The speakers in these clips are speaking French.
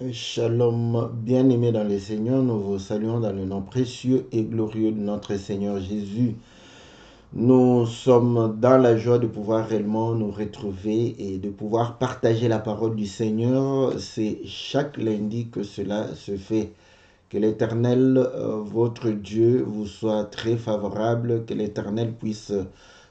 Shalom, bien-aimés dans le Seigneur, nous vous saluons dans le nom précieux et glorieux de notre Seigneur Jésus. Nous sommes dans la joie de pouvoir réellement nous retrouver et de pouvoir partager la parole du Seigneur. C'est chaque lundi que cela se fait. Que l'Éternel, votre Dieu, vous soit très favorable, que l'Éternel puisse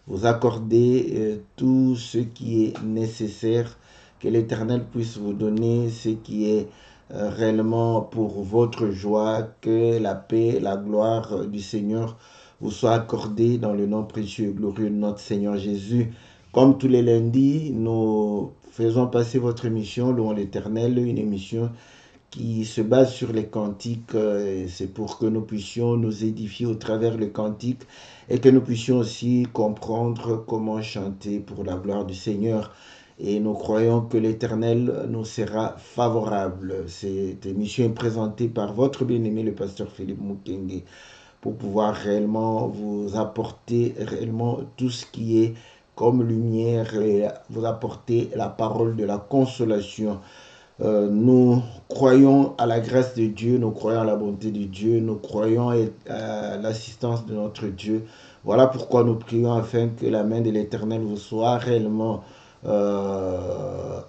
vous accorder tout ce qui est nécessaire, que l'Éternel puisse vous donner ce qui est réellement pour votre joie, que la paix, la gloire du Seigneur vous soit accordée dans le nom précieux et glorieux de notre Seigneur Jésus. Comme tous les lundis, nous faisons passer votre émission, Louons l'Éternel, une émission qui se base sur les cantiques. C'est pour que nous puissions nous édifier au travers les cantiques et que nous puissions aussi comprendre comment chanter pour la gloire du Seigneur. Et nous croyons que l'Éternel nous sera favorable. Cette émission est présentée par votre bien-aimé, le pasteur Philippe Mukenge, pour pouvoir réellement vous apporter réellement tout ce qui est comme lumière et vous apporter la parole de la consolation. Nous croyons à la grâce de Dieu, nous croyons à la bonté de Dieu, nous croyons à l'assistance de notre Dieu. Voilà pourquoi nous prions afin que la main de l'Éternel vous soit réellement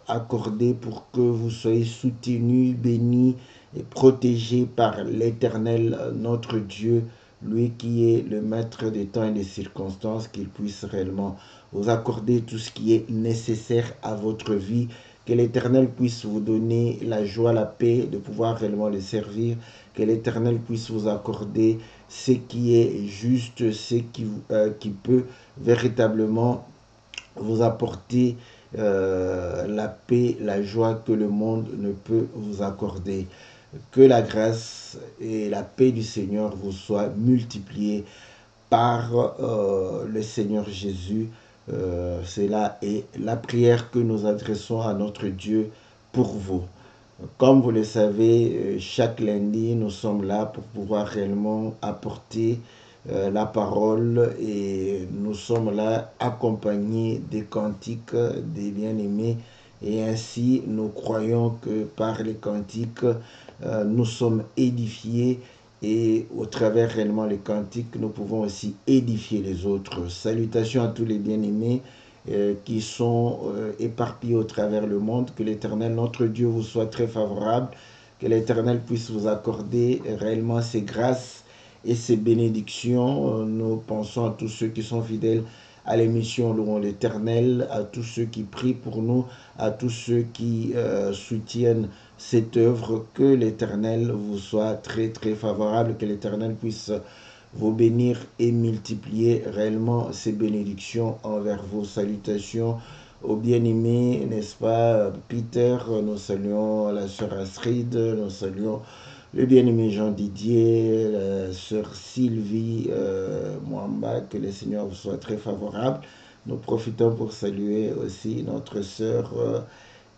accordée pour que vous soyez soutenus, bénis et protégés par l'Éternel, notre Dieu, lui qui est le maître des temps et des circonstances, qu'il puisse réellement vous accorder tout ce qui est nécessaire à votre vie. Que l'Éternel puisse vous donner la joie, la paix de pouvoir réellement le servir. Que l'Éternel puisse vous accorder ce qui est juste, ce qui peut véritablement vous apporter la paix, la joie que le monde ne peut vous accorder. Que la grâce et la paix du Seigneur vous soient multipliées par le Seigneur Jésus. Cela est la prière que nous adressons à notre Dieu pour vous. Comme vous le savez, chaque lundi, nous sommes là pour pouvoir réellement apporter la parole et nous sommes là accompagnés des cantiques des bien-aimés et ainsi nous croyons que par les cantiques, nous sommes édifiés. Et au travers réellement les cantiques, nous pouvons aussi édifier les autres. Salutations à tous les bien-aimés qui sont éparpillés au travers le monde. Que l'Éternel, notre Dieu, vous soit très favorable. Que l'Éternel puisse vous accorder réellement ses grâces et ses bénédictions. Nous pensons à tous ceux qui sont fidèles à l'émission Louons l'Éternel, à tous ceux qui prient pour nous, à tous ceux qui soutiennent cette œuvre. Que l'Éternel vous soit très très favorable, que l'Éternel puisse vous bénir et multiplier réellement ses bénédictions envers vos salutations aux bien-aimés, n'est-ce pas, Peter, nous saluons la sœur Astrid, nous saluons le bien-aimé Jean-Didier, la sœur Sylvie Mwamba, que le Seigneur vous soit très favorable. Nous profitons pour saluer aussi notre sœur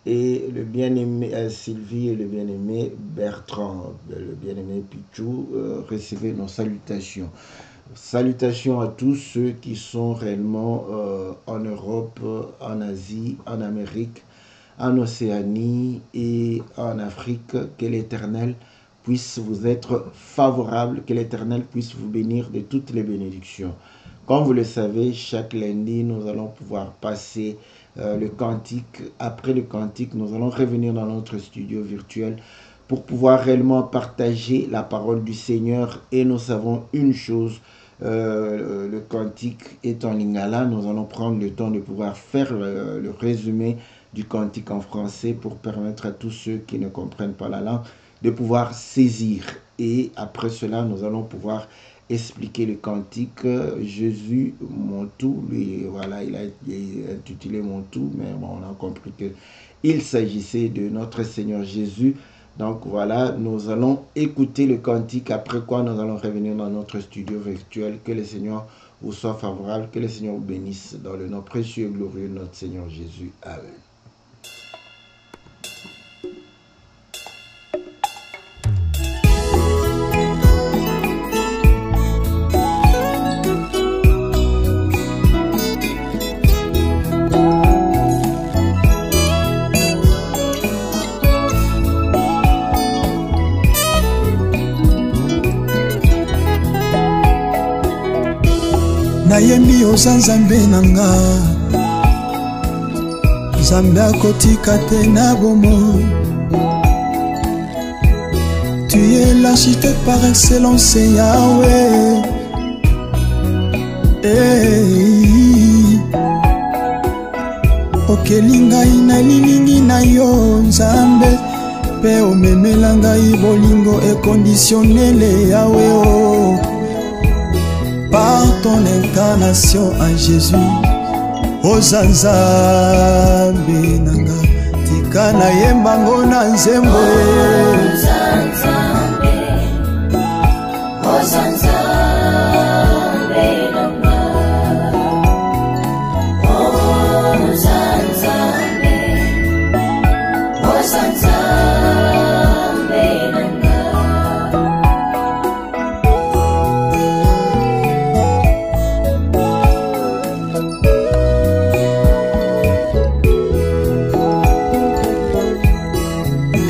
et le bien-aimé Sylvie et le bien-aimé Bertrand, le bien-aimé Pichou, recevez nos salutations. Salutations à tous ceux qui sont réellement en Europe, en Asie, en Amérique, en Océanie et en Afrique. Que l'Éternel puisse vous être favorable, que l'Éternel puisse vous bénir de toutes les bénédictions. Comme vous le savez, chaque lundi, nous allons pouvoir passer le cantique. Après le cantique, nous allons revenir dans notre studio virtuel pour pouvoir réellement partager la parole du Seigneur. Et nous savons une chose, le cantique est en lingala. Nous allons prendre le temps de pouvoir faire le résumé du cantique en français pour permettre à tous ceux qui ne comprennent pas la langue de pouvoir saisir. Et après cela, nous allons pouvoir expliquer le cantique. Jésus, mon tout, lui, voilà, il a intitulé mon tout, mais bon, on a compris qu'il s'agissait de notre Seigneur Jésus. Donc voilà, nous allons écouter le cantique, après quoi nous allons revenir dans notre studio virtuel. Que le Seigneur vous soit favorable, que le Seigneur vous bénisse dans le nom précieux et glorieux de notre Seigneur Jésus. Amen. Nayembi oza Nzambe nanga, Nzambe akotika te na bomoi. Tu es l'architecte par excellence, Yahweh. Hey. Okeli ngai na lilingi na yo Nzambe, pe omemela ngai bolingo inconditionnel, Yahweh. Oh. Par ton incarnation en Jésus, oza Nzambe nanga, tika na yembango na nzembo.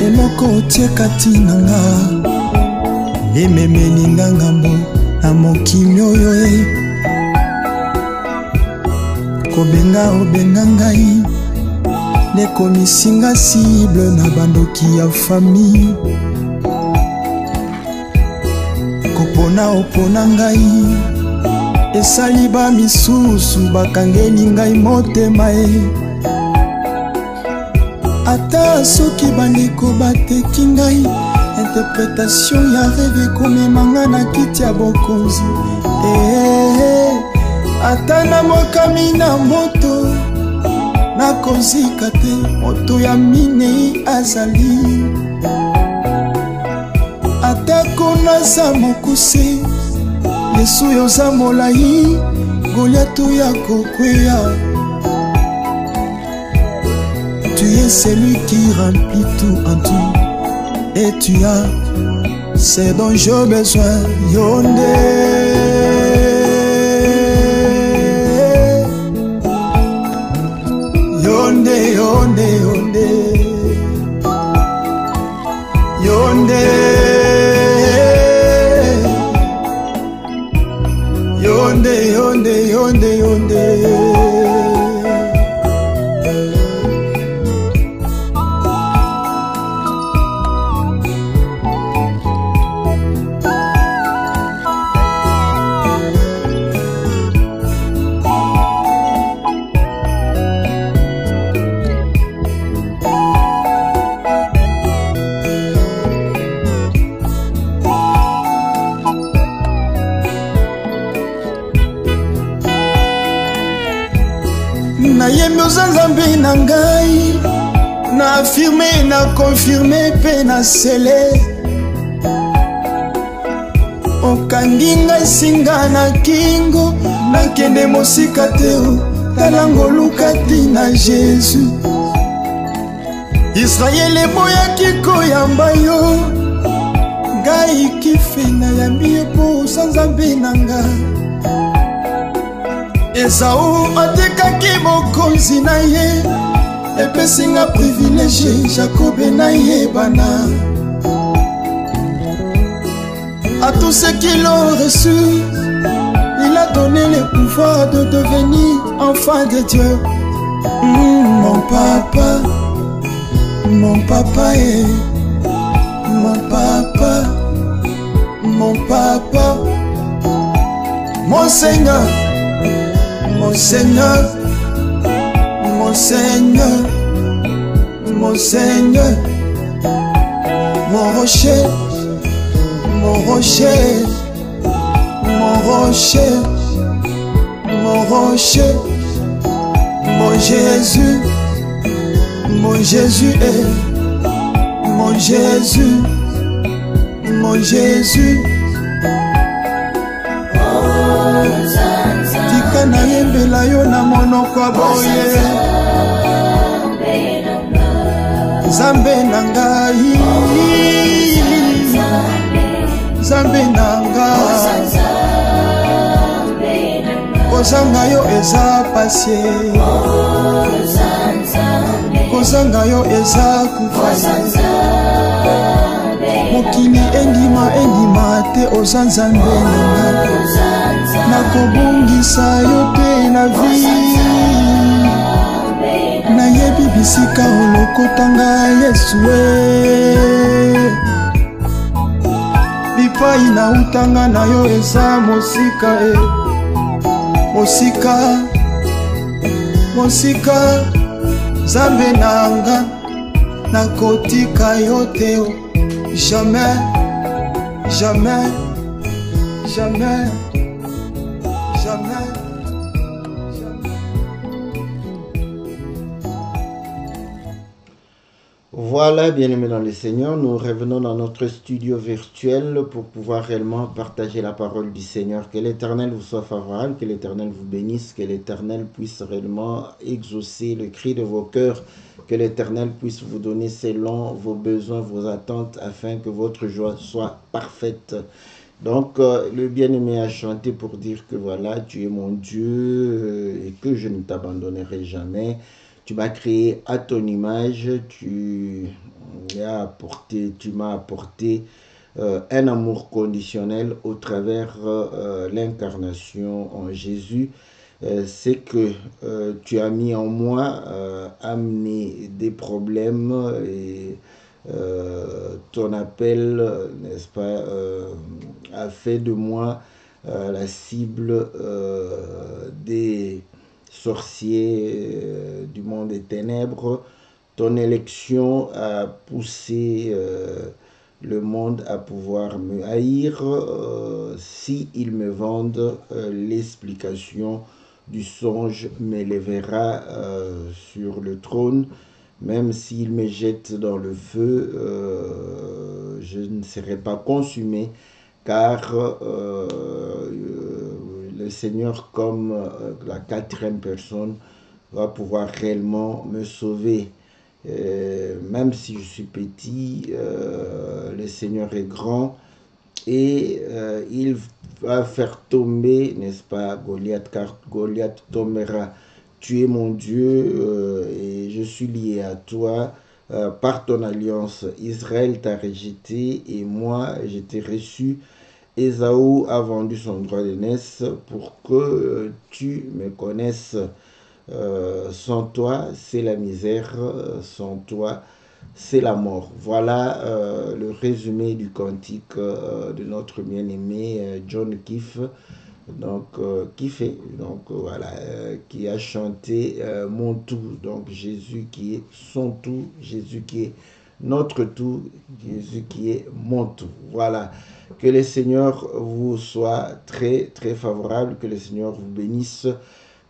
Eloko otieka tinanga, ememelinga ngambo na mokili oyo. Kobenga obenga ngai, nekomisinga cible na bandoki ya famille. Kopona opona ngai, esali ba misusu bakangeli ngai motema. Ata soki bandeko bateki ngai, interprétation ya rêve komemanga na kiti ya bokonzi. Ata na mokami na moto, nakozika te, moto ya minei azali. Atako naza mokuse, Yesu yoza molai, Goliath ya kokweya. Tu es celui qui remplit tout en tout, et tu as ce dont j'ai besoin. Yondé, yondé, yondé, yondé, yondé, yondé, yondé, yondé, yondé. Nayembi oza Nzambe na ngai, na affirme, na confirme, pe na sele. Okangi ngai singa na kingo, nakende mosika te, talango lukati na Jésus. Israel eboyaki koyamba yo, ngai kife nayambi yo po oza Nzambe na ngai. Esau atekaki bokonzi na ye, epesinga privilège, Jacob na ye bana. À tous ceux qui l'ont reçu, il a donné le pouvoir de devenir enfant de Dieu. Mon papa, mon papa est, mon papa, mon papa, mon Seigneur. Mon Seigneur, mon Seigneur, mon Seigneur, mon rocher, mon rocher, mon rocher, mon rocher, mon Jésus est, mon Jésus, mon Jésus. Tika na yembela yo na monoko boye, Nzambe na ngai, Nzambe na ngai, kozanga yo eza pasie, kozanga yo eza kufa. Mokili endima te oza Nzambe na ngai. nakobongisa yo te na vie nayebi bisika olokotanga Yesu bipai nautanga na yo eza mosika mosika Nzambe nanga nakotika yo te jamais jamais jamais jamais. Voilà, bien-aimés dans le Seigneur, nous revenons dans notre studio virtuel pour pouvoir réellement partager la parole du Seigneur. Que l'Éternel vous soit favorable, que l'Éternel vous bénisse, que l'Éternel puisse réellement exaucer le cri de vos cœurs, que l'Éternel puisse vous donner selon vos besoins, vos attentes, afin que votre joie soit parfaite. Donc, le bien-aimé a chanté pour dire que voilà, tu es mon Dieu et que je ne t'abandonnerai jamais. Tu m'as créé à ton image, tu m'as apporté un amour conditionnel au travers l'incarnation en Jésus. C'est que tu as mis en moi amené des problèmes et ton appel, n'est-ce pas, a fait de moi la cible des sorciers du monde des ténèbres. Ton élection a poussé le monde à pouvoir me haïr s'ils me vendent l'explication du songe m'élèvera sur le trône. Même s'ils me jettent dans le feu, je ne serai pas consumé, car le Seigneur, comme la quatrième personne, va pouvoir réellement me sauver. Même si je suis petit, le Seigneur est grand et il va faire tomber, n'est-ce pas, Goliath, car Goliath tombera. Tu es mon Dieu et je suis lié à toi par ton alliance. Israël t'a rejeté et moi je t'ai reçu. Ésaü a vendu son droit d'aînesse pour que tu me connaisses. Sans toi, c'est la misère. Sans toi, c'est la mort. Voilà le résumé du cantique de notre bien-aimé John Keefe. Donc, voilà, qui a chanté mon tout. Donc, Jésus qui est son tout, Jésus qui est notre tout, Jésus qui est mon tout. Voilà. Que le Seigneur vous soit très, très favorable, que le Seigneur vous bénisse,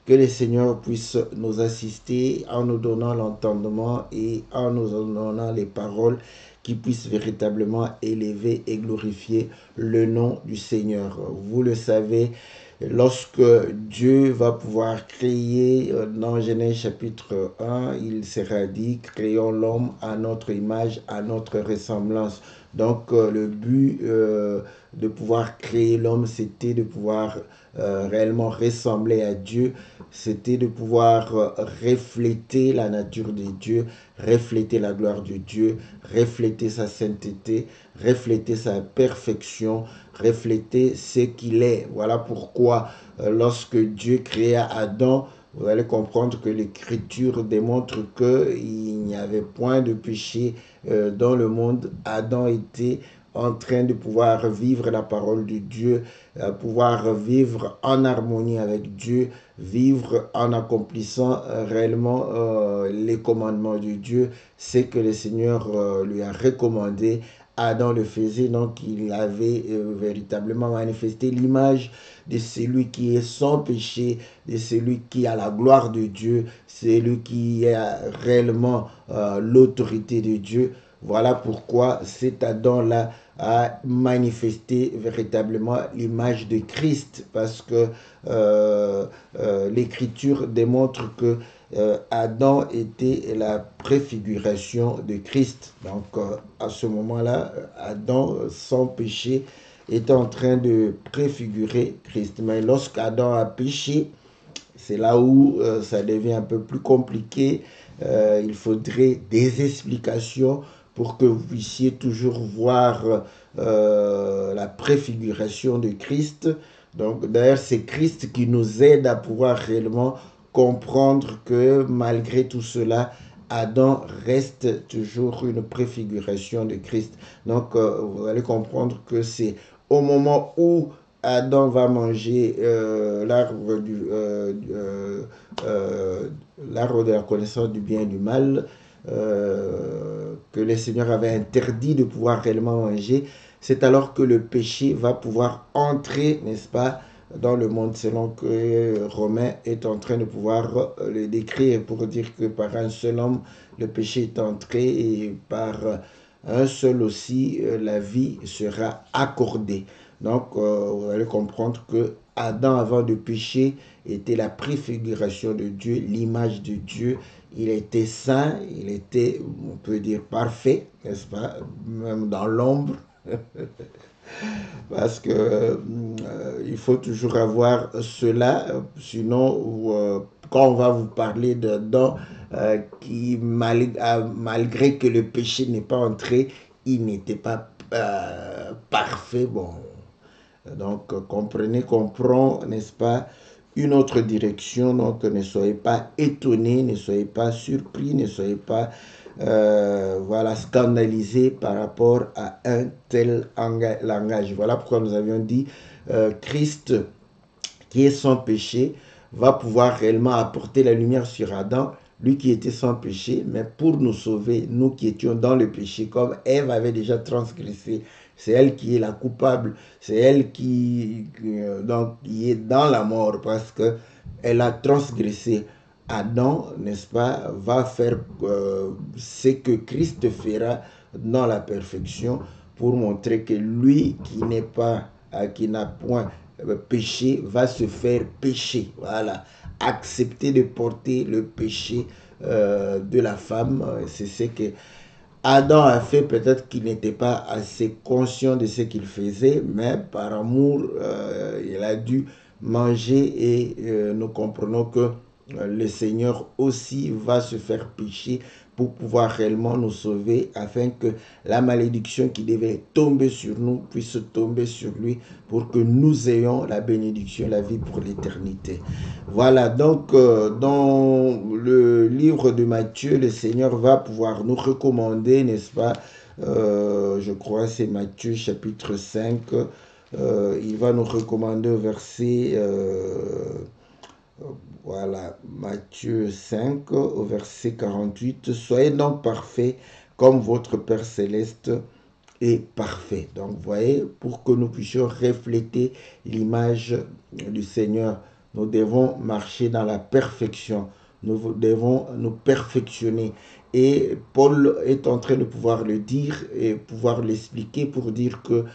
que le Seigneur puisse nous assister en nous donnant l'entendement et en nous donnant les paroles qui puissent véritablement élever et glorifier le nom du Seigneur. Vous le savez, lorsque Dieu va pouvoir créer, dans Genèse chapitre 1, il sera dit, créons l'homme à notre image, à notre ressemblance. Donc le but de pouvoir créer l'homme, c'était de pouvoir réellement ressembler à Dieu, c'était de pouvoir refléter la nature de Dieu, refléter la gloire de Dieu, refléter sa sainteté, refléter sa perfection, refléter ce qu'il est. Voilà pourquoi lorsque Dieu créa Adam, vous allez comprendre que l'Écriture démontre qu'il n'y avait point de péché dans le monde. Adam était en train de pouvoir vivre la parole de Dieu, pouvoir vivre en harmonie avec Dieu, vivre en accomplissant réellement les commandements de Dieu, c'est que le Seigneur lui a recommandé. Adam le faisait, donc il avait véritablement manifesté l'image de celui qui est sans péché, de celui qui a la gloire de Dieu, celui qui a réellement l'autorité de Dieu. Voilà pourquoi cet Adam-là a manifesté véritablement l'image de Christ, parce que l'Écriture démontre que Adam était la préfiguration de Christ. Donc à ce moment-là, Adam sans péché est en train de préfigurer Christ. Mais lorsqu'Adam a péché, c'est là où ça devient un peu plus compliqué. Il faudrait des explications pour que vous puissiez toujours voir la préfiguration de Christ. Donc d'ailleurs, c'est Christ qui nous aide à pouvoir réellement comprendre que malgré tout cela, Adam reste toujours une préfiguration de Christ. Donc vous allez comprendre que c'est au moment où Adam va manger l'arbre de la connaissance du bien et du mal, que le Seigneur avait interdit de pouvoir réellement manger, c'est alors que le péché va pouvoir entrer, n'est-ce pas, dans le monde, selon que Romain est en train de pouvoir le décrire pour dire que par un seul homme, le péché est entré et par un seul aussi, la vie sera accordée. Donc, vous allez comprendre que Adam, avant de pécher, était la préfiguration de Dieu, l'image de Dieu. Il était saint, il était, on peut dire, parfait, n'est-ce pas, même dans l'ombre. Parce que il faut toujours avoir cela, sinon quand on va vous parler d'Adam qui malgré que le péché n'est pas entré, il n'était pas parfait. Bon, donc comprenez qu'on prend, n'est-ce pas, une autre direction. Donc ne soyez pas étonnés, ne soyez pas surpris, ne soyez pas voilà, scandalisé par rapport à un tel langage. Voilà pourquoi nous avions dit Christ, qui est sans péché, va pouvoir réellement apporter la lumière sur Adam, lui qui était sans péché, mais pour nous sauver, nous qui étions dans le péché, comme Ève avait déjà transgressé. C'est elle qui est la coupable, c'est elle donc, qui est dans la mort parce qu'elle a transgressé. Adam, n'est-ce pas, va faire ce que Christ fera dans la perfection pour montrer que lui qui n'est pas, qui n'a point péché, va se faire pécher. Voilà, accepter de porter le péché de la femme. C'est ce que Adam a fait, peut-être qu'il n'était pas assez conscient de ce qu'il faisait, mais par amour, il a dû manger et nous comprenons que le Seigneur aussi va se faire pécher pour pouvoir réellement nous sauver afin que la malédiction qui devait tomber sur nous puisse tomber sur lui pour que nous ayons la bénédiction, la vie pour l'éternité. Voilà, donc dans le livre de Matthieu, le Seigneur va pouvoir nous recommander, n'est-ce pas, je crois c'est Matthieu chapitre 5, il va nous recommander au verset... voilà, Matthieu 5, au verset 48. Soyez donc parfaits comme votre Père céleste est parfait. Donc, vous voyez, pour que nous puissions refléter l'image du Seigneur, nous devons marcher dans la perfection. Nous devons nous perfectionner. Et Paul est en train de pouvoir le dire et pouvoir l'expliquer pour dire que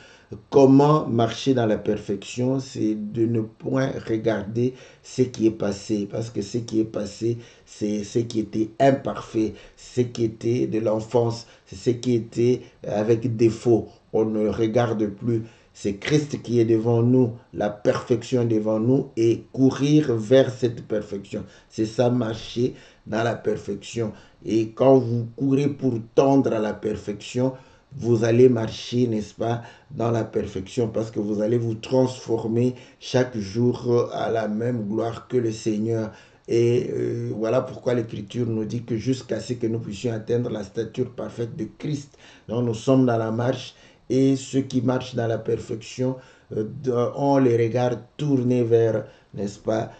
comment marcher dans la perfection, c'est de ne point regarder ce qui est passé, parce que ce qui est passé, c'est ce qui était imparfait, ce qui était de l'enfance, c'est ce qui était avec défaut. On ne regarde plus. C'est Christ qui est devant nous, la perfection devant nous, et courir vers cette perfection. C'est ça, marcher dans la perfection. Et quand vous courez pour tendre à la perfection, vous allez marcher, n'est-ce pas, dans la perfection parce que vous allez vous transformer chaque jour à la même gloire que le Seigneur. Et voilà pourquoi l'Écriture nous dit que jusqu'à ce que nous puissions atteindre la stature parfaite de Christ. Donc nous sommes dans la marche et ceux qui marchent dans la perfection ont les regards tournés vers, n'est-ce pas,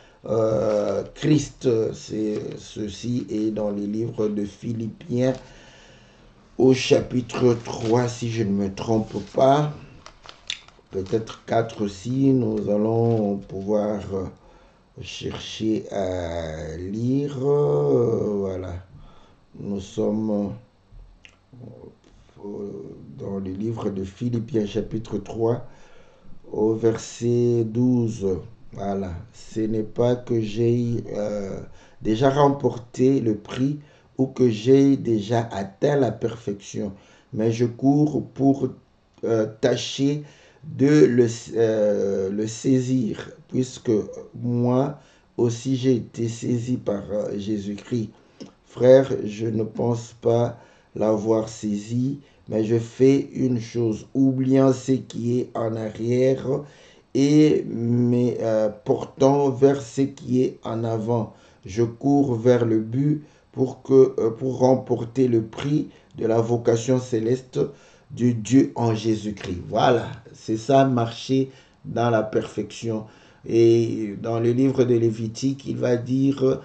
Christ. Ceci est dans les livres de Philippiens, au chapitre 3, si je ne me trompe pas, peut-être 4 aussi, nous allons pouvoir chercher à lire. Voilà, nous sommes dans le livre de Philippiens, chapitre 3, au verset 12. Voilà, ce n'est pas que j'ai déjà remporté le prix ou que j'ai déjà atteint la perfection, mais je cours pour tâcher de le saisir, puisque moi aussi j'ai été saisi par Jésus-Christ. Frère, je ne pense pas l'avoir saisi, mais je fais une chose, oubliant ce qui est en arrière et me portant vers ce qui est en avant. Je cours vers le but pour remporter le prix de la vocation céleste de Dieu en Jésus-Christ. Voilà, c'est ça, marcher dans la perfection. Et dans le livre de Lévitique, il va dire,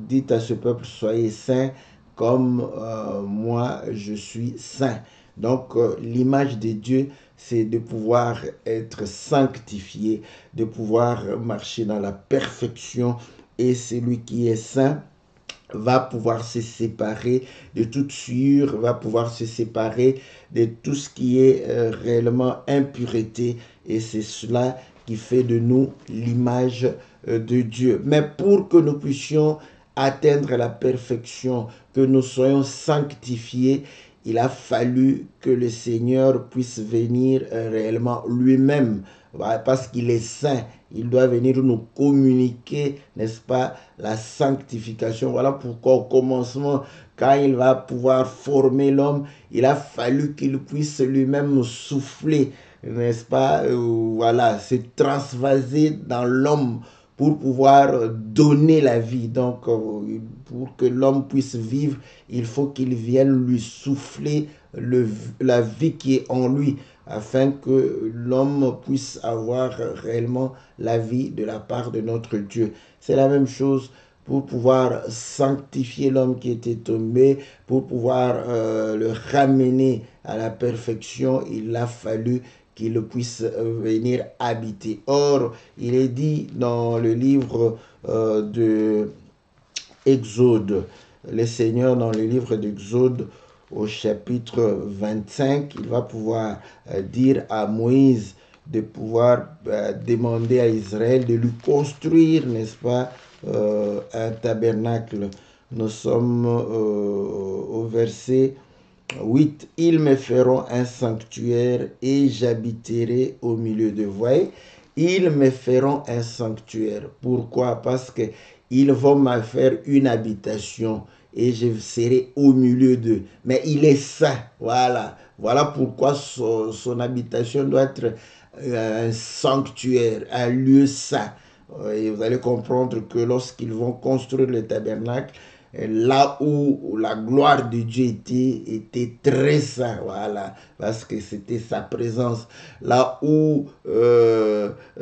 dites à ce peuple, soyez saints comme moi je suis saint. Donc l'image de Dieu, c'est de pouvoir être sanctifié, de pouvoir marcher dans la perfection, et celui qui est saint va pouvoir se séparer de toute souillure, va pouvoir se séparer de tout ce qui est réellement impureté, et c'est cela qui fait de nous l'image de Dieu. Mais pour que nous puissions atteindre la perfection, que nous soyons sanctifiés, il a fallu que le Seigneur puisse venir réellement lui-même, parce qu'il est saint. Il doit venir nous communiquer, n'est-ce pas, la sanctification. Voilà pourquoi au commencement, quand il va pouvoir former l'homme, il a fallu qu'il puisse lui-même nous souffler, n'est-ce pas, voilà, se transvaser dans l'homme pour pouvoir donner la vie. Donc, pour que l'homme puisse vivre, il faut qu'il vienne lui souffler la vie qui est en lui, afin que l'homme puisse avoir réellement la vie de la part de notre Dieu. C'est la même chose pour pouvoir sanctifier l'homme qui était tombé, pour pouvoir le ramener à la perfection. Il a fallu qu'il puisse venir habiter. Or, il est dit dans le livre de Exode, le Seigneur dans le livre d'Exode, au chapitre 25, il va pouvoir dire à Moïse de pouvoir demander à Israël de lui construire, n'est-ce pas, un tabernacle. Nous sommes au verset 8. Ils me feront un sanctuaire et j'habiterai au milieu d'eux. Vous voyez, ils me feront un sanctuaire. Pourquoi? Parce que ils vont me faire une habitation et je serai au milieu d'eux. Mais il est saint. Voilà. Voilà pourquoi son habitation doit être un sanctuaire, un lieu saint. Et vous allez comprendre que lorsqu'ils vont construire le tabernacle, là où la gloire de Dieu était très saint, voilà, parce que c'était sa présence. Là où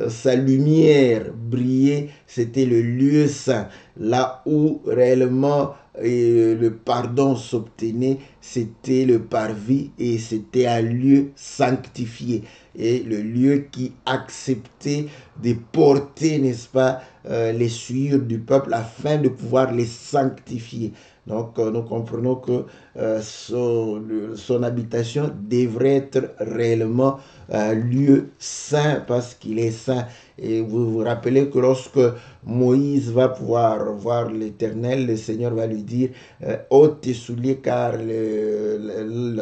sa lumière brillait, c'était le lieu saint. Là où réellement le pardon s'obtenait, c'était le parvis, et c'était un lieu sanctifié. Et le lieu qui acceptait de porter, n'est-ce pas, les souillures du peuple afin de pouvoir les sanctifier. Donc, nous comprenons que son habitation devrait être réellement un lieu saint, parce qu'il est saint. Et vous vous rappelez que lorsque Moïse va pouvoir voir l'Éternel, le Seigneur va lui dire ôte tes souliers, car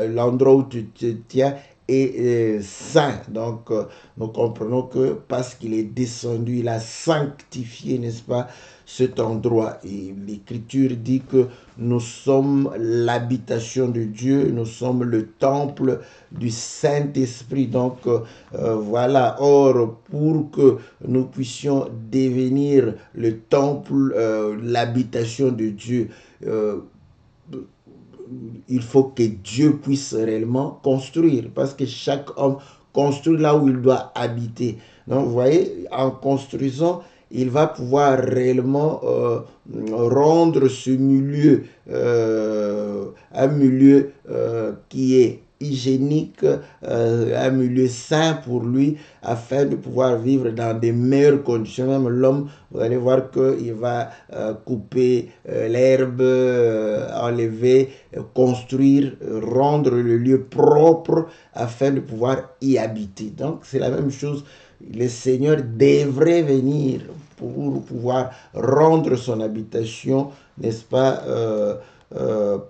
l'endroit où tu te tiens est saint. Donc, nous comprenons que parce qu'il est descendu, il a sanctifié, n'est-ce pas, cet endroit. Et l'Écriture dit que nous sommes l'habitation de Dieu, nous sommes le temple du Saint-Esprit. Donc, voilà. Or, pour que nous puissions devenir le temple, l'habitation de Dieu, il faut que Dieu puisse réellement construire, parce que chaque homme construit là où il doit habiter. Donc, vous voyez, en construisant, il va pouvoir réellement rendre ce milieu un milieu qui est hygiénique, un milieu sain pour lui, afin de pouvoir vivre dans des meilleures conditions. Même l'homme, vous allez voir qu'il va couper l'herbe, enlever, construire, rendre le lieu propre afin de pouvoir y habiter. Donc c'est la même chose. Le Seigneur devrait venir pour pouvoir rendre son habitation, n'est-ce pas,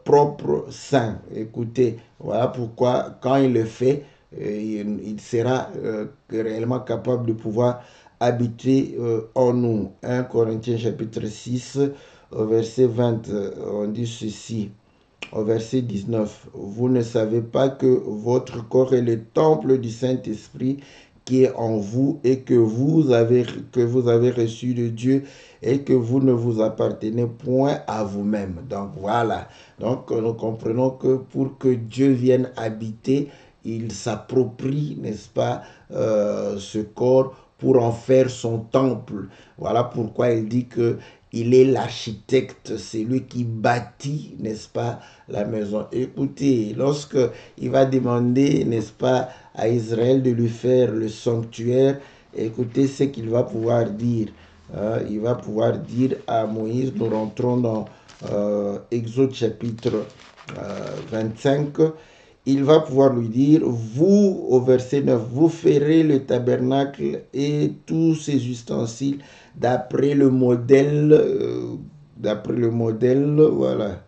propre, saint. Écoutez, voilà pourquoi quand il le fait, il sera réellement capable de pouvoir habiter en nous. 1 Corinthiens chapitre 6, verset 20, on dit ceci. Au verset 19, vous ne savez pas que votre corps est le temple du Saint-Esprit qui est en vous et que vous avez reçu de Dieu et que vous ne vous appartenez point à vous-même. Donc voilà. Donc nous comprenons que pour que Dieu vienne habiter, il s'approprie, n'est-ce pas, ce corps pour en faire son temple. Voilà pourquoi il dit que il est l'architecte, c'est lui qui bâtit, n'est-ce pas, la maison. Écoutez, lorsque il va demander, n'est-ce pas, à Israël de lui faire le sanctuaire, écoutez ce qu'il va pouvoir dire. Il va pouvoir dire à Moïse, nous rentrons dans Exode chapitre 25, il va pouvoir lui dire, vous, au verset 9, vous ferez le tabernacle et tous ses ustensiles d'après le modèle, voilà,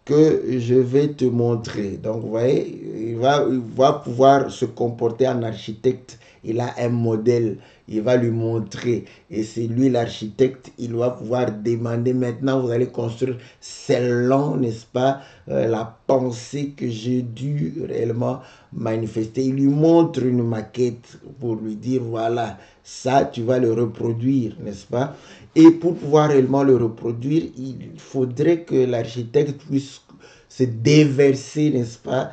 que je vais te montrer. Donc, vous voyez, il va pouvoir se comporter en architecte. Il a un modèle, il va lui montrer. Et c'est lui l'architecte, il va pouvoir demander maintenant, vous allez construire selon, n'est-ce pas, la pensée que j'ai dû réellement manifester. Il lui montre une maquette pour lui dire, voilà, ça, tu vas le reproduire, n'est-ce pas? Et pour pouvoir réellement le reproduire, il faudrait que l'architecte puisse se déverser, n'est-ce pas,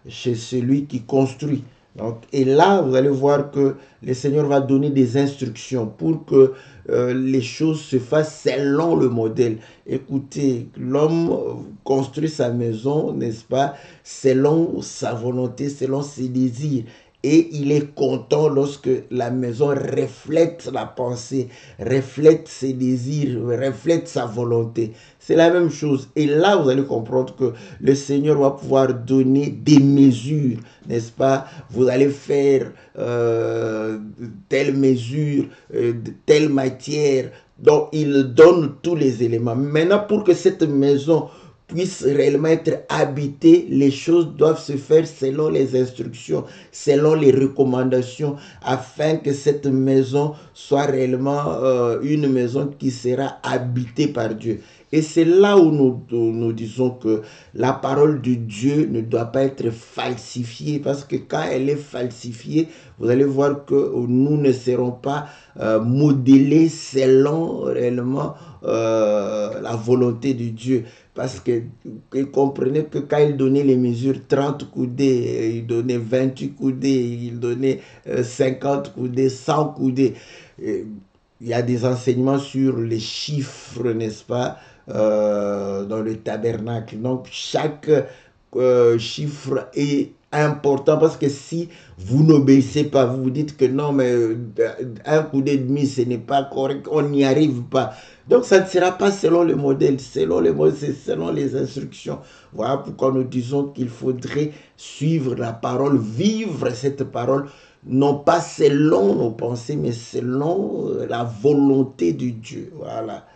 chez celui qui construit. Donc, et là, vous allez voir que le Seigneur va donner des instructions pour que les choses se fassent selon le modèle. Écoutez, l'homme construit sa maison, n'est-ce pas, selon sa volonté, selon ses désirs. Et il est content lorsque la maison reflète la pensée, reflète ses désirs, reflète sa volonté. C'est la même chose. Et là, vous allez comprendre que le Seigneur va pouvoir donner des mesures, n'est-ce pas? Vous allez faire telle mesure, telle matière. Donc, il donne tous les éléments. Maintenant, pour que cette maison puisse réellement être habité, les choses doivent se faire selon les instructions, selon les recommandations, afin que cette maison soit réellement une maison qui sera habitée par Dieu. Et c'est là où nous disons que la parole de Dieu ne doit pas être falsifiée, parce que quand elle est falsifiée, vous allez voir que nous ne serons pas modélés selon réellement la volonté de Dieu. Parce que comprenez que quand il donnait les mesures 30 coudées, il donnait 28 coudées, il donnait 50 coudées, 100 coudées. Il y a des enseignements sur les chiffres, n'est-ce pas, dans le tabernacle. Donc chaque chiffre est important, parce que si vous n'obéissez pas, vous vous dites que non, mais un coudé et demi, ce n'est pas correct, on n'y arrive pas. Donc ça ne sera pas selon le modèle, selon le modèle, c'est selon les instructions. Voilà pourquoi nous disons qu'il faudrait suivre la parole, vivre cette parole, non pas selon nos pensées, mais selon la volonté de Dieu. Voilà.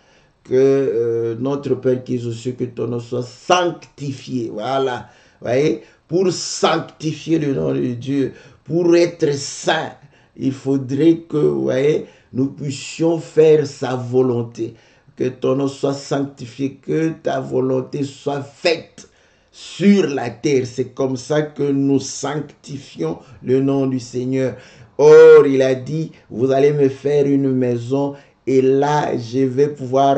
Que notre Père qui est aux cieux, que ton nom soit sanctifié. Voilà. Vous voyez, pour sanctifier le nom de Dieu, pour être saint, il faudrait que, vous voyez, nous puissions faire sa volonté. Que ton nom soit sanctifié, que ta volonté soit faite sur la terre. C'est comme ça que nous sanctifions le nom du Seigneur. Or, il a dit, vous allez me faire une maison et là, je vais pouvoir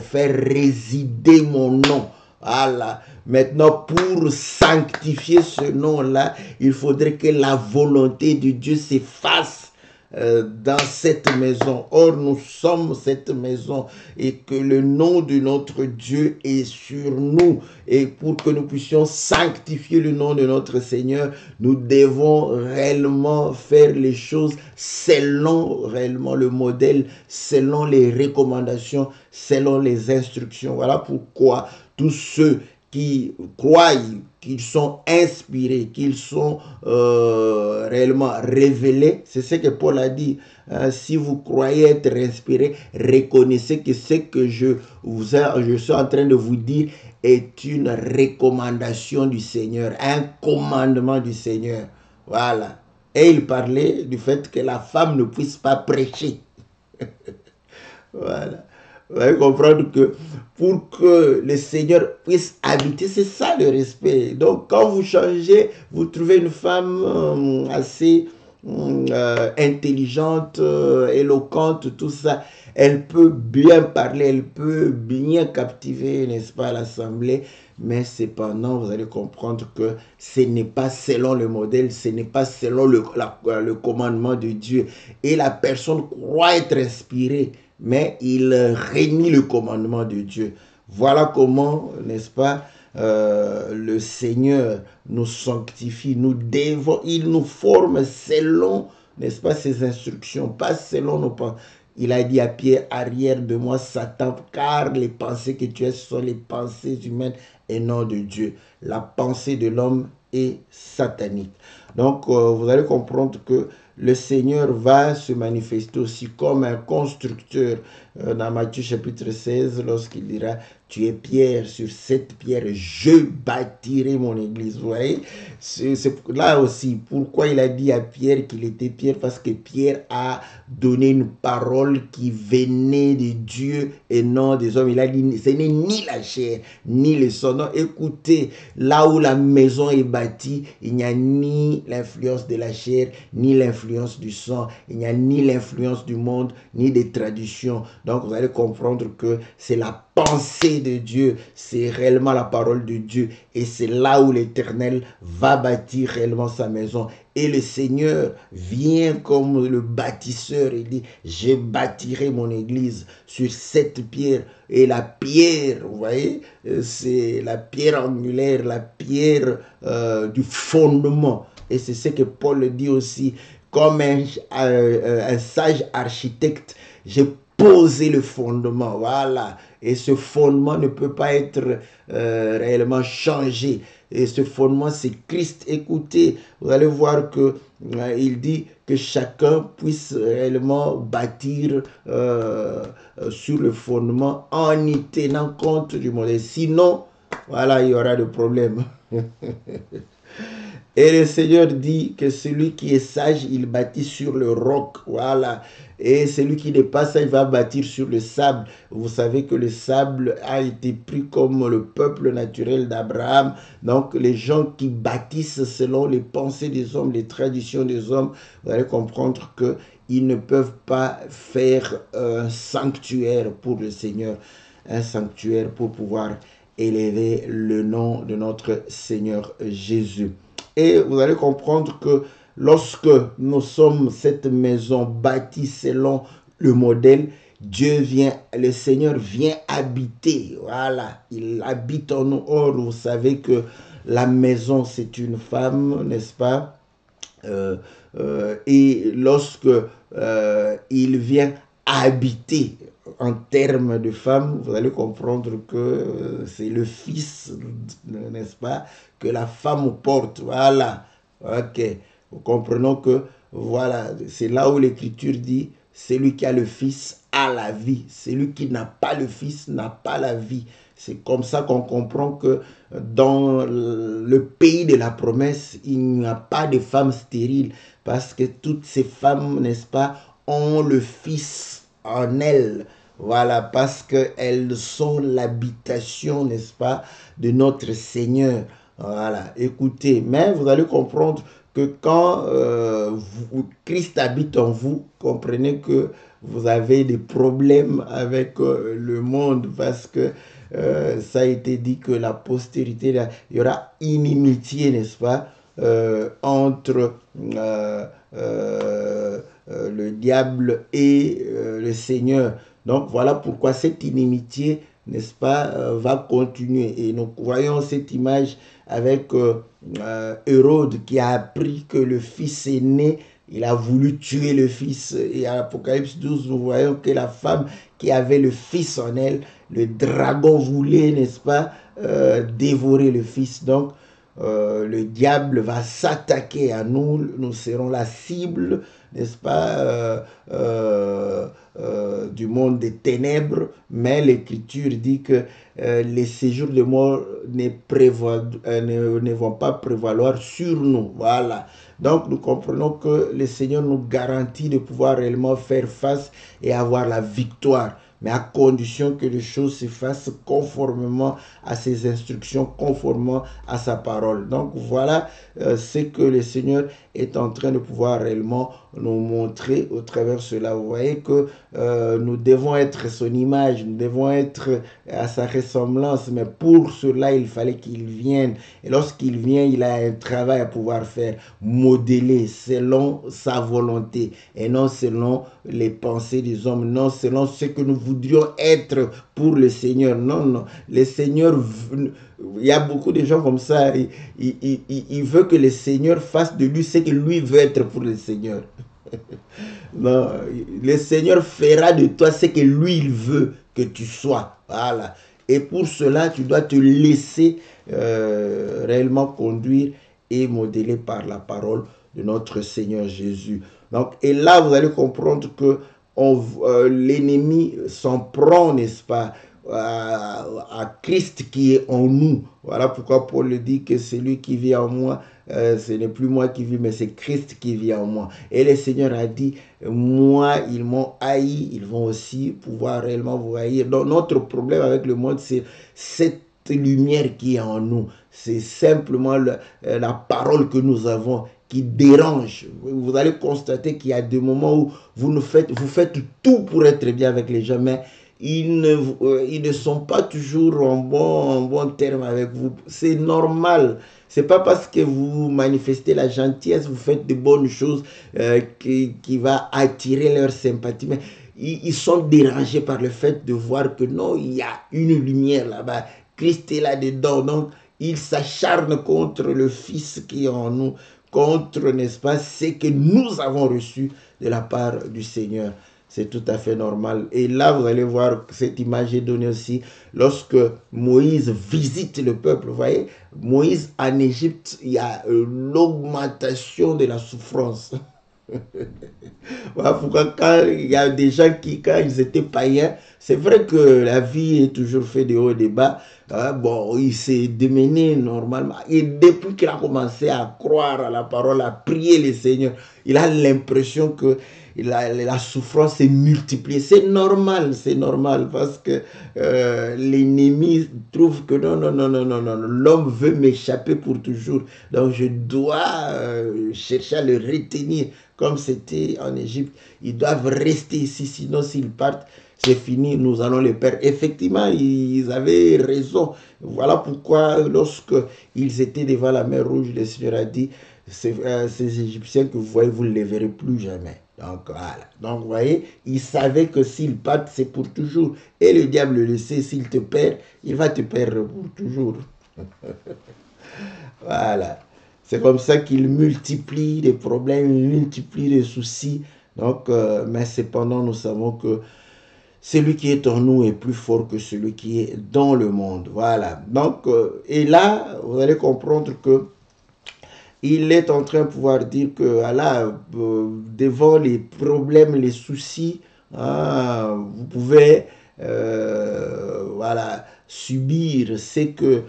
faire résider mon nom. Voilà. Maintenant, pour sanctifier ce nom-là, il faudrait que la volonté de Dieu s'efface dans cette maison. Or, nous sommes cette maison et que le nom de notre Dieu est sur nous. Et pour que nous puissions sanctifier le nom de notre Seigneur, nous devons réellement faire les choses selon réellement le modèle, selon les recommandations, selon les instructions. Voilà pourquoi tous ceux qui croient qu'ils sont inspirés, qu'ils sont réellement révélés. C'est ce que Paul a dit. Si vous croyez être inspiré, reconnaissez que ce que je suis en train de vous dire est une recommandation du Seigneur, un commandement du Seigneur. Voilà. Et il parlait du fait que la femme ne puisse pas prêcher. Voilà. Vous allez comprendre que pour que le Seigneur puisse habiter, c'est ça le respect. Donc quand vous changez, vous trouvez une femme assez intelligente, éloquente, tout ça. Elle peut bien parler, elle peut bien captiver, n'est-ce pas, l'assemblée. Mais cependant, vous allez comprendre que ce n'est pas selon le modèle, ce n'est pas selon le commandement de Dieu. Et la personne croit être inspirée, mais il renie le commandement de Dieu. Voilà comment, n'est-ce pas, le Seigneur nous sanctifie, il nous forme selon, n'est-ce pas, ses instructions, pas selon nos pensées. Il a dit à Pierre, arrière de moi, Satan, car les pensées que tu as sont les pensées humaines et non de Dieu. La pensée de l'homme est satanique. Donc, vous allez comprendre que le Seigneur va se manifester aussi comme un constructeur dans Matthieu chapitre 16, lorsqu'il dira, tu es Pierre, sur cette pierre, je bâtirai mon église. Vous voyez, c'est là aussi pourquoi il a dit à Pierre qu'il était Pierre, parce que Pierre a donné une parole qui venait de Dieu et non des hommes. Il a dit, ce n'est ni la chair, ni le sang. Non, écoutez, là où la maison est bâtie, il n'y a ni l'influence de la chair, ni l'influence du sang. Il n'y a ni l'influence du monde, ni des traditions. Donc, vous allez comprendre que c'est la pensée de Dieu, c'est réellement la parole de Dieu. Et c'est là où l'Éternel va bâtir réellement sa maison. Et le Seigneur vient comme le bâtisseur. Il dit, je bâtirai mon église sur cette pierre. Et la pierre, vous voyez, c'est la pierre angulaire, la pierre du fondement. Et c'est ce que Paul dit aussi, comme un sage architecte, j'ai posé le fondement, voilà. Et ce fondement ne peut pas être réellement changé. Et ce fondement, c'est Christ. Écoutez, vous allez voir que il dit que chacun puisse réellement bâtir sur le fondement en y tenant compte du modèle. Sinon, voilà, il y aura des problèmes. Et le Seigneur dit que celui qui est sage, il bâtit sur le roc. Voilà. Et celui qui n'est pas sage, il va bâtir sur le sable. Vous savez que le sable a été pris comme le peuple naturel d'Abraham. Donc, les gens qui bâtissent selon les pensées des hommes, les traditions des hommes, vous allez comprendre qu'ils ne peuvent pas faire un sanctuaire pour le Seigneur. Un sanctuaire pour pouvoir élever le nom de notre Seigneur Jésus. Et vous allez comprendre que lorsque nous sommes cette maison bâtie selon le modèle, Dieu vient, le Seigneur vient habiter. Voilà, il habite en nous. Or, vous savez que la maison, c'est une femme, n'est-ce pas? Et lorsque il vient habiter en termes de femme, vous allez comprendre que c'est le fils, n'est-ce pas, que la femme porte. Voilà. Ok. Nous comprenons que, voilà, c'est là où l'Écriture dit, celui qui a le fils a la vie. Celui qui n'a pas le fils n'a pas la vie. C'est comme ça qu'on comprend que dans le pays de la promesse, il n'y a pas de femmes stériles. Parce que toutes ces femmes, n'est-ce pas, ont le fils en elles. Voilà, parce qu'elles sont l'habitation, n'est-ce pas, de notre Seigneur. Voilà, écoutez, mais vous allez comprendre que quand Christ habite en vous, comprenez que vous avez des problèmes avec le monde, parce que ça a été dit que la postérité, là, il y aura inimitié, n'est-ce pas, entre le diable et le Seigneur. Donc voilà pourquoi cette inimitié, n'est-ce pas, va continuer. Et nous voyons cette image avec Hérode qui a appris que le fils est né. Il a voulu tuer le fils. Et à l'Apocalypse 12, nous voyons que la femme qui avait le fils en elle, le dragon voulait, n'est-ce pas, dévorer le fils. Donc, le diable va s'attaquer à nous. Nous serons la cible, n'est-ce pas, du monde des ténèbres. Mais l'Écriture dit que les séjours de mort ne vont pas prévaloir sur nous. Voilà. Donc, nous comprenons que le Seigneur nous garantit de pouvoir réellement faire face et avoir la victoire. mais à condition que les choses se fassent conformément à ses instructions, conformément à sa parole. Donc voilà ce que le Seigneur est en train de pouvoir réellement nous montrer au travers de cela. Vous voyez que nous devons être son image, nous devons être à sa ressemblance, mais pour cela, il fallait qu'il vienne. Et lorsqu'il vient, il a un travail à pouvoir faire, modeler selon sa volonté et non selon les pensées des hommes, non selon ce que nous voudrions être pour le Seigneur. Non, non, le Seigneur, il y a beaucoup de gens comme ça, il veut que le Seigneur fasse de lui ce que lui veut être pour le Seigneur. Non, le Seigneur fera de toi ce que lui il veut que tu sois. Voilà. Et pour cela, tu dois te laisser réellement conduire et modeler par la parole de notre Seigneur Jésus. Donc, et là, vous allez comprendre que l'ennemi s'en prend, n'est-ce pas, à Christ qui est en nous. Voilà pourquoi Paul le dit que c'est lui qui vit en moi, ce n'est plus moi qui vis, mais c'est Christ qui vit en moi. Et le Seigneur a dit, moi, ils m'ont haï, ils vont aussi pouvoir réellement vous haïr. Donc notre problème avec le monde, c'est cette lumière qui est en nous. C'est simplement la parole que nous avons qui dérange. Vous allez constater qu'il y a des moments où vous faites tout pour être bien avec les gens, mais ils ne sont pas toujours en bon terme avec vous. C'est normal. C'est pas parce que vous manifestez la gentillesse, vous faites de bonnes choses qui va attirer leur sympathie. Mais ils sont dérangés par le fait de voir que non, il y a une lumière là-bas. Christ est là-dedans. Donc, ils s'acharnent contre le Fils qui est en nous, contre, n'est-ce pas, ce que nous avons reçu de la part du Seigneur. C'est tout à fait normal. Et là, vous allez voir que cette image est donnée aussi lorsque Moïse visite le peuple. Vous voyez, Moïse en Égypte, il y a l'augmentation de la souffrance. Voilà pourquoi quand il y a des gens qui, quand ils étaient païens, c'est vrai que la vie est toujours faite de haut et de bas. Bon, il s'est démené normalement. Et depuis qu'il a commencé à croire à la parole, à prier le Seigneur, il a l'impression que la souffrance est multipliée. C'est normal parce que l'ennemi trouve que non, l'homme veut m'échapper pour toujours. Donc je dois chercher à le retenir comme c'était en Égypte. Ils doivent rester ici, sinon s'ils partent, c'est fini, nous allons les perdre. Effectivement, ils avaient raison. Voilà pourquoi lorsque ils étaient devant la mer Rouge, le Seigneur a dit, ces Égyptiens que vous voyez, vous ne les verrez plus jamais. Donc voilà. Donc vous voyez, ils savaient que s'ils partent, c'est pour toujours. Et le diable le sait, s'il te perd, il va te perdre pour toujours. Voilà. C'est comme ça qu'il multiplie les problèmes, il multiplie les soucis. Donc, mais cependant, nous savons que celui qui est en nous est plus fort que celui qui est dans le monde. Voilà. Donc, et là, vous allez comprendre que il est en train de pouvoir dire que là, devant les problèmes, les soucis, vous pouvez voilà, subir ce que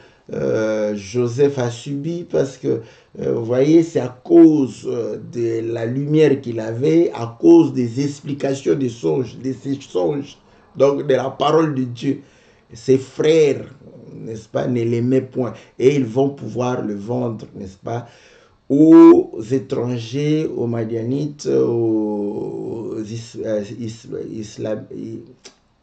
Joseph a subi parce que, vous voyez, c'est à cause de la lumière qu'il avait, à cause des explications des songes, de ces songes, donc de la parole de Dieu. Ses frères, n'est-ce pas, ne l'aimaient point. Et ils vont pouvoir le vendre, n'est-ce pas, aux étrangers, aux Madianites, aux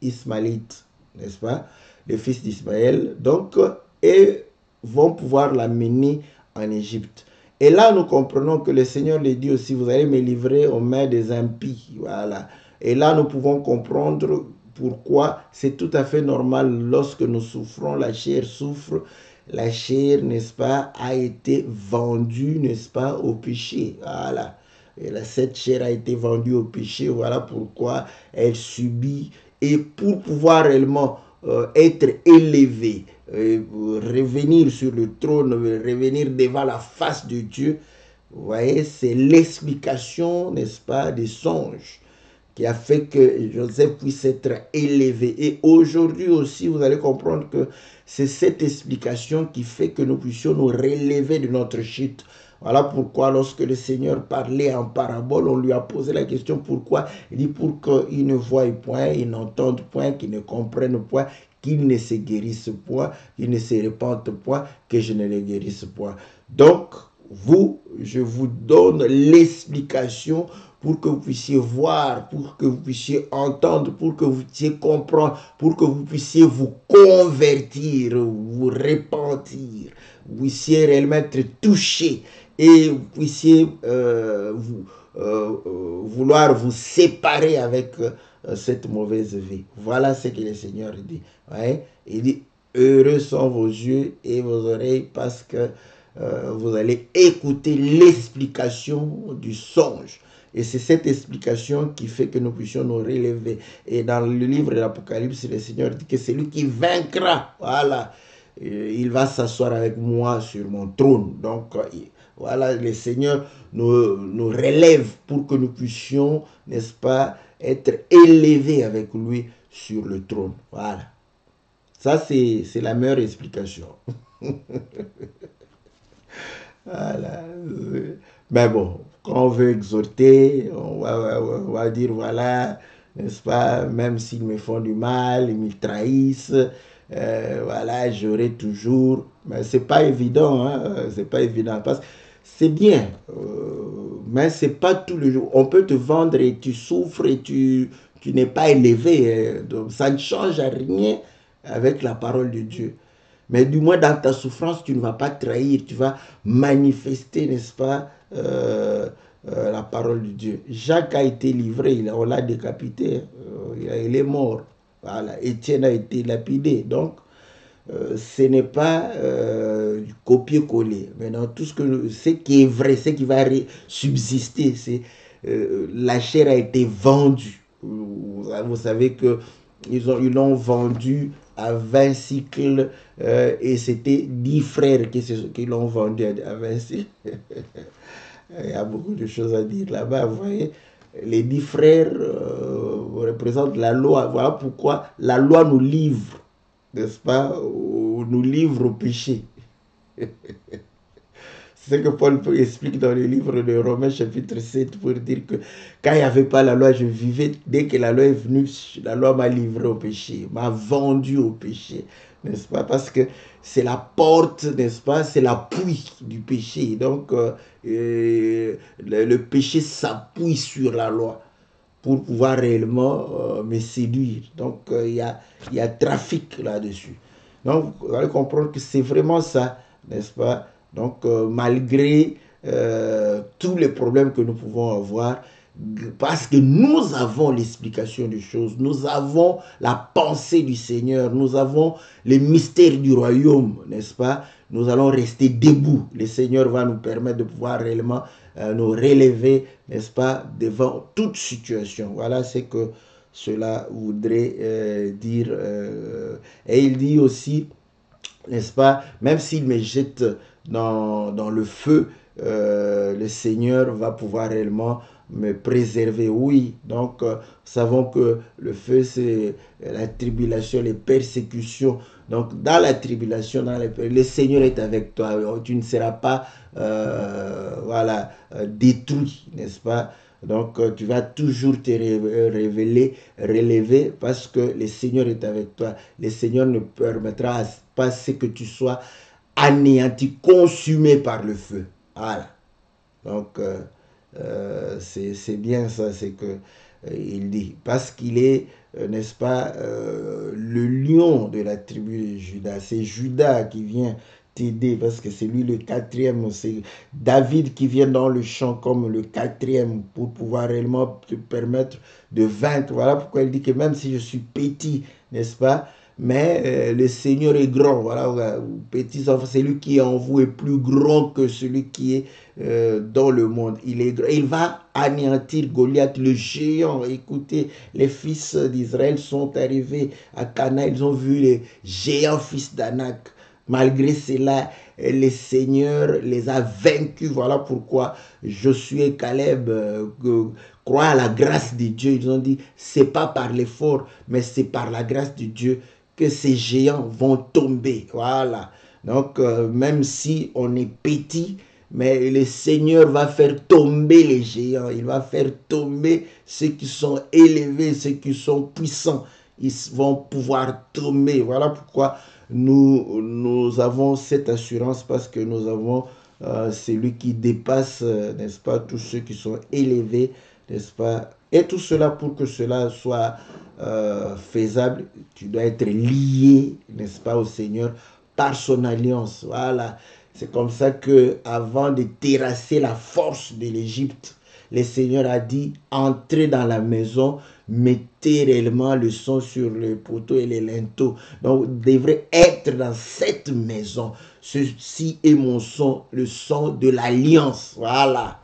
Ismaélites, n'est-ce pas, les fils d'Ismaël, donc, et vont pouvoir l'amener en Égypte. Et là, nous comprenons que le Seigneur lui dit aussi, vous allez me livrer aux mains des impies, voilà. Et là, nous pouvons comprendre pourquoi c'est tout à fait normal lorsque nous souffrons, la chair souffre. La chair, n'est-ce pas, a été vendue, n'est-ce pas, au péché. Voilà. Et là, cette chair a été vendue au péché. Voilà pourquoi elle subit. Et pour pouvoir réellement être élevée, revenir sur le trône, revenir devant la face de Dieu, vous voyez, c'est l'explication, n'est-ce pas, des songes qui a fait que Joseph puisse être élevé. Et aujourd'hui aussi, vous allez comprendre que c'est cette explication qui fait que nous puissions nous relever de notre chute. Voilà pourquoi lorsque le Seigneur parlait en parabole, on lui a posé la question pourquoi. Il dit pour qu'ils ne voient point, ils n'entendent point, qu'ils ne comprennent point, qu'ils ne se guérissent point, qu'ils ne se répandent point, que je ne les guérisse point. Donc, je vous donne l'explication pour que vous puissiez voir, pour que vous puissiez entendre, pour que vous puissiez comprendre, pour que vous puissiez vous convertir, vous repentir, vous puissiez réellement être touché et vous puissiez vouloir vous séparer avec cette mauvaise vie. Voilà ce que le Seigneur dit. Ouais? Il dit, heureux sont vos yeux et vos oreilles parce que vous allez écouter l'explication du songe. Et c'est cette explication qui fait que nous puissions nous relever. Et dans le livre de l'Apocalypse, le Seigneur dit que c'est lui qui vaincra. Voilà. Il va s'asseoir avec moi sur mon trône. Donc, voilà, le Seigneur nous relève pour que nous puissions, n'est-ce pas, être élevés avec lui sur le trône. Voilà. Ça, c'est la meilleure explication. Voilà. Mais bon, quand on veut exhorter, on va dire, voilà, n'est-ce pas, même s'ils me font du mal, ils me trahissent, voilà, j'aurai toujours... Mais c'est pas évident, hein, c'est pas évident, parce que c'est bien, mais c'est pas tout le jour. On peut te vendre et tu souffres et tu n'es pas élevé, donc ça ne change rien avec la parole de Dieu. Mais du moins dans ta souffrance, tu ne vas pas trahir, tu vas manifester, n'est-ce pas, la parole de Dieu. Jacques a été livré, on l'a décapité, il est mort. Voilà. Étienne a été lapidé. Donc, ce n'est pas du copier-coller. Maintenant, tout ce qui est vrai, ce qui va subsister, c'est la chair a été vendue. Vous savez que ils l'ont vendu à 20 cycles et c'était 10 frères qui l'ont vendu à 20 cycles. Il y a beaucoup de choses à dire là-bas. Vous voyez, les 10 frères représentent la loi. Voilà pourquoi la loi nous livre, n'est-ce pas, nous livre au péché. C'est ce que Paul explique dans le livre de Romains chapitre 7 pour dire que quand il n'y avait pas la loi, je vivais. Dès que la loi est venue, la loi m'a livré au péché, m'a vendu au péché, n'est-ce pas? Parce que c'est la porte, n'est-ce pas? C'est l'appui du péché. Donc, le péché s'appuie sur la loi pour pouvoir réellement me séduire. Donc, il y a trafic là-dessus. Donc, vous allez comprendre que c'est vraiment ça, n'est-ce pas? Donc, malgré tous les problèmes que nous pouvons avoir, parce que nous avons l'explication des choses, nous avons la pensée du Seigneur, nous avons les mystères du royaume, n'est-ce pas? Nous allons rester debout. Le Seigneur va nous permettre de pouvoir réellement nous relever, n'est-ce pas, devant toute situation. Voilà ce que cela voudrait dire. Et il dit aussi, n'est-ce pas, même s'il me jette dans le feu, le Seigneur va pouvoir réellement me préserver. Oui, donc nous savons que le feu, c'est la tribulation, les persécutions. Donc dans la tribulation, le Seigneur est avec toi. Tu ne seras pas voilà, détruit, n'est-ce pas? Donc tu vas toujours te relever parce que le Seigneur est avec toi. Le Seigneur ne permettra pas que tu sois anéanti, consumé par le feu. Voilà. Donc, c'est bien ça, c'est que il dit. Parce qu'il est, n'est-ce pas, le lion de la tribu de Judas. C'est Judas qui vient t'aider parce que c'est lui le quatrième. C'est David qui vient dans le champ comme le quatrième pour pouvoir réellement te permettre de vaincre. Voilà pourquoi il dit que même si je suis petit, n'est-ce pas, mais le Seigneur est grand. Voilà, petits enfants, c'est lui qui est en vous est plus grand que celui qui est dans le monde. Il est grand. Il va anéantir Goliath, le géant. Écoutez, les fils d'Israël sont arrivés à Cana. Ils ont vu les géants fils d'Anak. Malgré cela, le Seigneur les a vaincus. Voilà pourquoi Josué et Caleb croient à la grâce de Dieu. Ils ont dit, c'est pas par l'effort, mais c'est par la grâce de Dieu que ces géants vont tomber. Voilà. Donc, même si on est petit, mais le Seigneur va faire tomber les géants. Il va faire tomber ceux qui sont élevés, ceux qui sont puissants. Ils vont pouvoir tomber. Voilà pourquoi nous avons cette assurance, parce que nous avons celui qui dépasse, n'est-ce pas, tous ceux qui sont élevés, n'est-ce pas. Et tout cela, pour que cela soit faisable, tu dois être lié, n'est-ce pas, au Seigneur par son alliance. Voilà. C'est comme ça que, avant de terrasser la force de l'Égypte, le Seigneur a dit, entrez dans la maison, mettez réellement le son sur le poteau et les linteaux. Donc, vous devrez être dans cette maison. Ceci est mon son, le son de l'alliance. Voilà.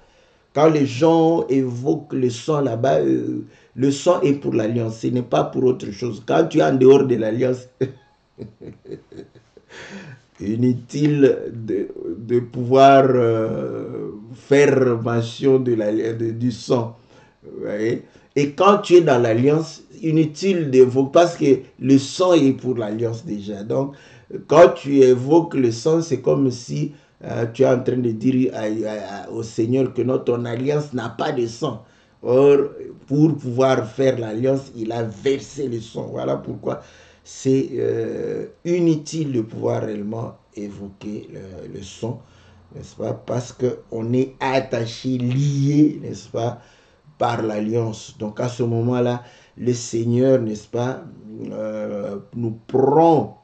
Quand les gens évoquent le son là-bas, le son est pour l'alliance, ce n'est pas pour autre chose. Quand tu es en dehors de l'alliance, inutile de pouvoir faire mention du sang. Vous voyez? Et quand tu es dans l'alliance, inutile d'évoquer, parce que le sang est pour l'alliance déjà. Donc, quand tu évoques le sang, c'est comme si tu es en train de dire au Seigneur que ton alliance n'a pas de sang. Or, pour pouvoir faire l'alliance, il a versé le sang. Voilà pourquoi c'est inutile de pouvoir réellement évoquer le son, n'est-ce pas? Parce qu'on est attaché, lié, n'est-ce pas, par l'alliance. Donc à ce moment-là, le Seigneur, n'est-ce pas, nous prend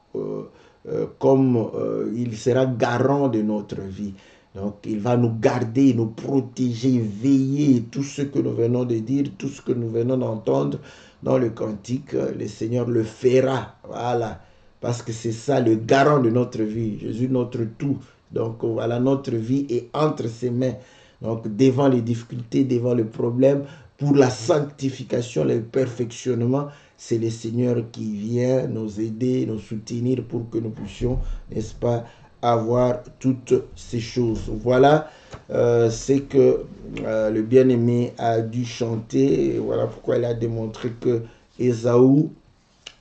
comme il sera garant de notre vie. Donc il va nous garder, nous protéger, veiller. Tout ce que nous venons de dire, tout ce que nous venons d'entendre dans le cantique, le Seigneur le fera. Voilà. Parce que c'est ça le garant de notre vie. Jésus, notre tout. Donc voilà, notre vie est entre ses mains. Donc devant les difficultés, devant les problèmes, pour la sanctification, le perfectionnement, c'est le Seigneur qui vient nous aider, nous soutenir pour que nous puissions, n'est-ce pas, avoir toutes ces choses. Voilà c'est que le bien-aimé a dû chanter. Et voilà pourquoi il a démontré que Ésaü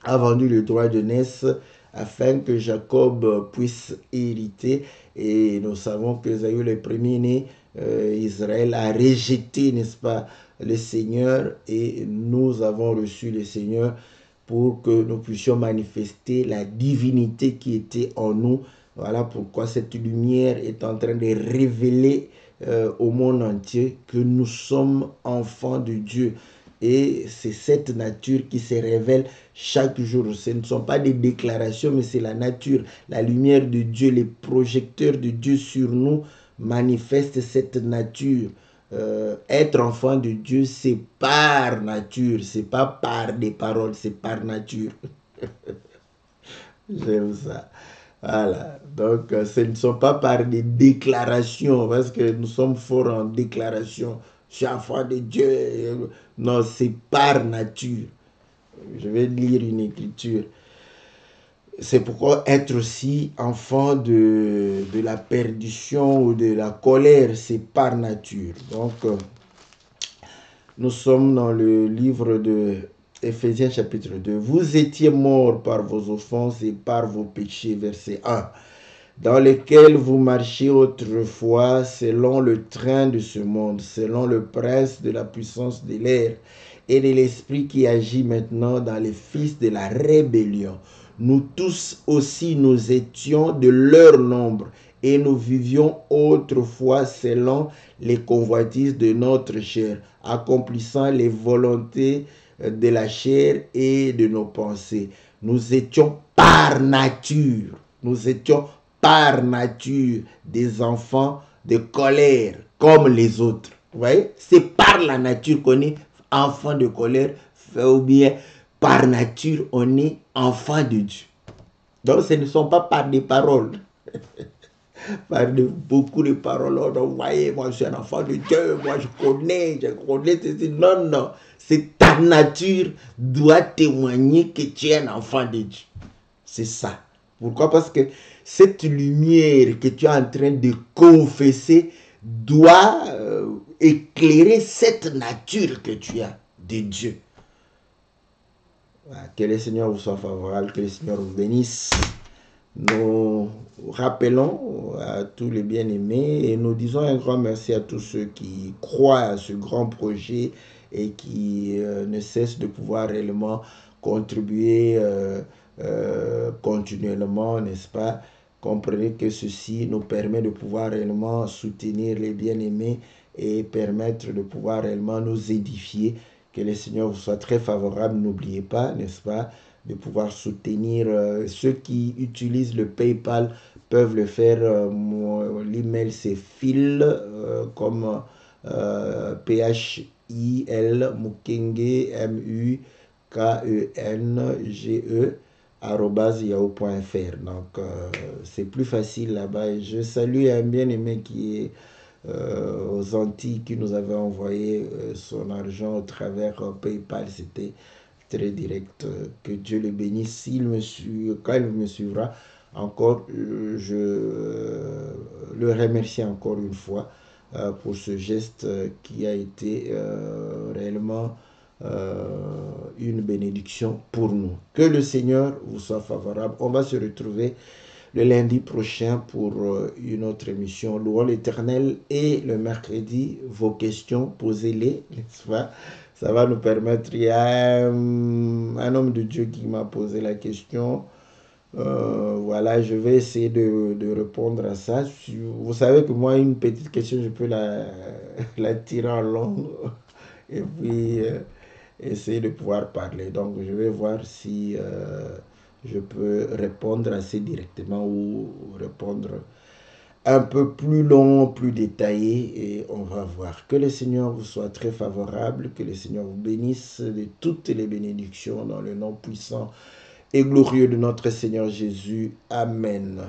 a vendu le droit de naissance afin que Jacob puisse hériter. Et nous savons que Ésaü, le premier-né, Israël a rejeté, n'est-ce pas, le Seigneur, et nous avons reçu le Seigneur pour que nous puissions manifester la divinité qui était en nous. Voilà pourquoi cette lumière est en train de révéler au monde entier que nous sommes enfants de Dieu. Et c'est cette nature qui se révèle chaque jour. Ce ne sont pas des déclarations, mais c'est la nature. La lumière de Dieu, les projecteurs de Dieu sur nous manifestent cette nature. Être enfant de Dieu, c'est par nature. C'est pas par des paroles, c'est par nature. J'aime ça. Voilà, donc ce ne sont pas par des déclarations, parce que nous sommes forts en déclaration. Je suis enfant de Dieu. Non, c'est par nature. Je vais lire une écriture. C'est pourquoi être aussi enfant de la perdition ou de la colère, c'est par nature. Donc, nous sommes dans le livre de Éphésiens chapitre 2. Vous étiez morts par vos offenses et par vos péchés, verset 1, dans lesquels vous marchiez autrefois selon le train de ce monde, selon le prince de la puissance de l'air et de l'esprit qui agit maintenant dans les fils de la rébellion. Nous tous aussi nous étions de leur nombre et nous vivions autrefois selon les convoitises de notre chair, accomplissant les volontés de la chair et de nos pensées. Nous étions par nature, des enfants de colère comme les autres. Vous voyez, c'est par la nature qu'on est enfant de colère, ou bien par nature on est enfant de Dieu. Donc ce ne sont pas par des paroles. Par beaucoup de paroles, on voyez, moi je suis un enfant de Dieu, moi je connais ceci. Non, non, c'est ta nature doit témoigner que tu es un enfant de Dieu. C'est ça. Pourquoi? Parce que cette lumière que tu es en train de confesser doit éclairer cette nature que tu as de Dieu. Que le Seigneur vous soit favorable, que le Seigneur vous bénisse. Nous rappelons à tous les bien-aimés et nous disons un grand merci à tous ceux qui croient à ce grand projet et qui ne cessent de pouvoir réellement contribuer continuellement, n'est-ce pas? Comprenez que ceci nous permet de pouvoir réellement soutenir les bien-aimés et permettre de pouvoir réellement nous édifier. Que le Seigneur vous soit très favorable. N'oubliez pas, n'est-ce pas, de pouvoir soutenir ceux qui utilisent le PayPal peuvent le faire. L'email c'est Phil comme PHIL Mukenge MUKENGE @yahoo.fr. Donc c'est plus facile là-bas. Et je salue un bien-aimé qui est aux Antilles, qui nous avait envoyé son argent au travers PayPal. C'était très direct. Que Dieu le bénisse. Quand il me suivra encore, je le remercie encore une fois pour ce geste qui a été réellement une bénédiction pour nous. Que le Seigneur vous soit favorable. On va se retrouver le lundi prochain pour une autre émission Louons l'Éternel, et le mercredi, vos questions, posez-les, n'est-ce pas? Ça va nous permettre. Il y a un homme de Dieu qui m'a posé la question. Voilà, je vais essayer de répondre à ça. Vous savez que moi, une petite question, je peux la tirer en long et puis essayer de pouvoir parler. Donc, je vais voir si je peux répondre assez directement ou répondre un peu plus long, plus détaillé, et on va voir. Que le Seigneur vous soit très favorable, que le Seigneur vous bénisse de toutes les bénédictions dans le nom puissant et glorieux de notre Seigneur Jésus. Amen.